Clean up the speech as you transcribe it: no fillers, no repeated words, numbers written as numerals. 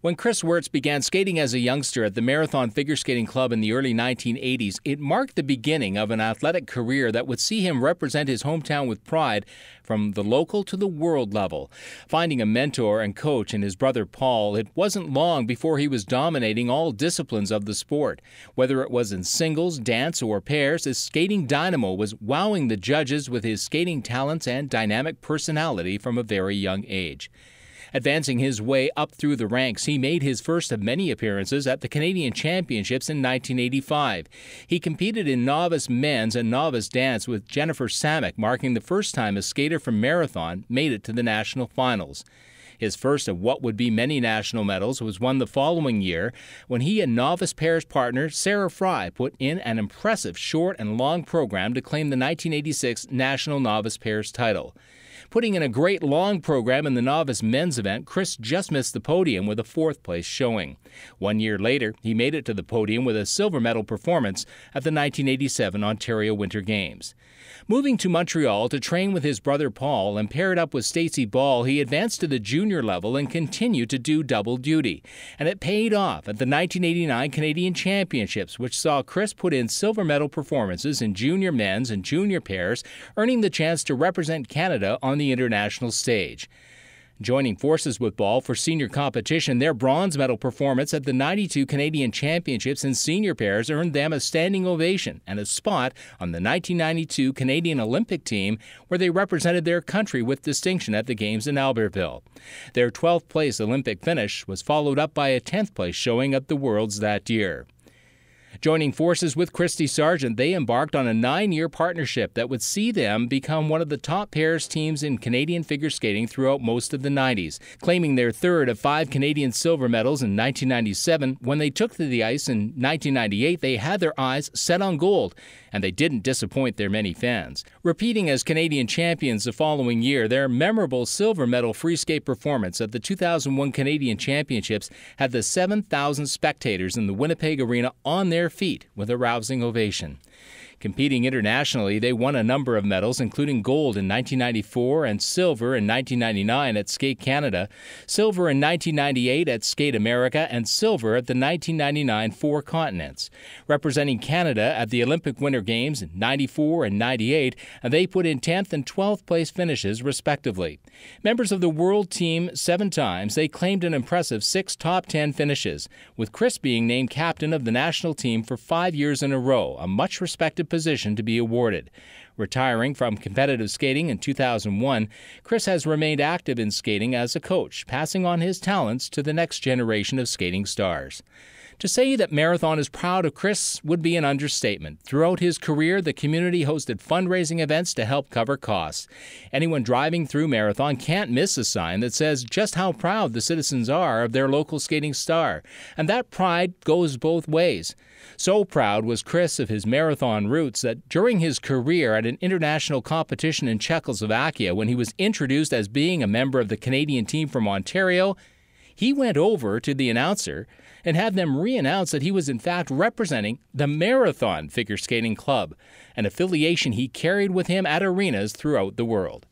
When Kris Wirtz began skating as a youngster at the Marathon Figure Skating Club in the early 1980s, it marked the beginning of an athletic career that would see him represent his hometown with pride from the local to the world level. Finding a mentor and coach in his brother Paul, it wasn't long before he was dominating all disciplines of the sport. Whether it was in singles, dance, or pairs, his skating dynamo was wowing the judges with his skating talents and dynamic personality from a very young age. Advancing his way up through the ranks, he made his first of many appearances at the Canadian Championships in 1985. He competed in novice men's and novice dance with Jennifer Samek, marking the first time a skater from Marathon made it to the national finals. His first of what would be many national medals was won the following year when he and novice pairs partner Sarah Fry put in an impressive short and long program to claim the 1986 National Novice Pairs title. Putting in a great long program in the novice men's event, Kris just missed the podium with a fourth-place showing. 1 year later, he made it to the podium with a silver medal performance at the 1987 Ontario Winter Games. Moving to Montreal to train with his brother Paul and paired up with Stacey Ball, he advanced to the junior level and continued to do double duty. And it paid off at the 1989 Canadian Championships, which saw Kris put in silver medal performances in junior men's and junior pairs, earning the chance to represent Canada on the international stage. Joining forces with Ball for senior competition, their bronze medal performance at the 92 Canadian Championships in senior pairs earned them a standing ovation and a spot on the 1992 Canadian Olympic team, where they represented their country with distinction at the Games in Albertville. Their 12th place Olympic finish was followed up by a 10th place showing at the Worlds that year. Joining forces with Christy Sargent, they embarked on a 9-year partnership that would see them become one of the top pairs teams in Canadian figure skating throughout most of the 90s, claiming their third of 5 Canadian silver medals in 1997. When they took to the ice in 1998, they had their eyes set on gold, and they didn't disappoint their many fans. Repeating as Canadian champions the following year, their memorable silver medal free skate performance at the 2001 Canadian Championships had the 7,000 spectators in the Winnipeg Arena on their feet with a rousing ovation. Competing internationally, they won a number of medals, including gold in 1994 and silver in 1999 at Skate Canada, silver in 1998 at Skate America, and silver at the 1999 Four Continents. Representing Canada at the Olympic Winter Games in 94 and 98, they put in 10th and 12th place finishes, respectively. Members of the world team 7 times, they claimed an impressive 6 top 10 finishes, with Kris being named captain of the national team for 5 years in a row, a much-respected position to be awarded. Retiring from competitive skating in 2001, Kris has remained active in skating as a coach, passing on his talents to the next generation of skating stars. To say that Marathon is proud of Kris would be an understatement. Throughout his career, the community hosted fundraising events to help cover costs. Anyone driving through Marathon can't miss a sign that says just how proud the citizens are of their local skating star. And that pride goes both ways. So proud was Kris of his Marathon roots that during his career at an international competition in Czechoslovakia, when he was introduced as being a member of the Canadian team from Ontario, he went over to the announcer and had them re-announce that he was in fact representing the Marathon Figure Skating Club, an affiliation he carried with him at arenas throughout the world.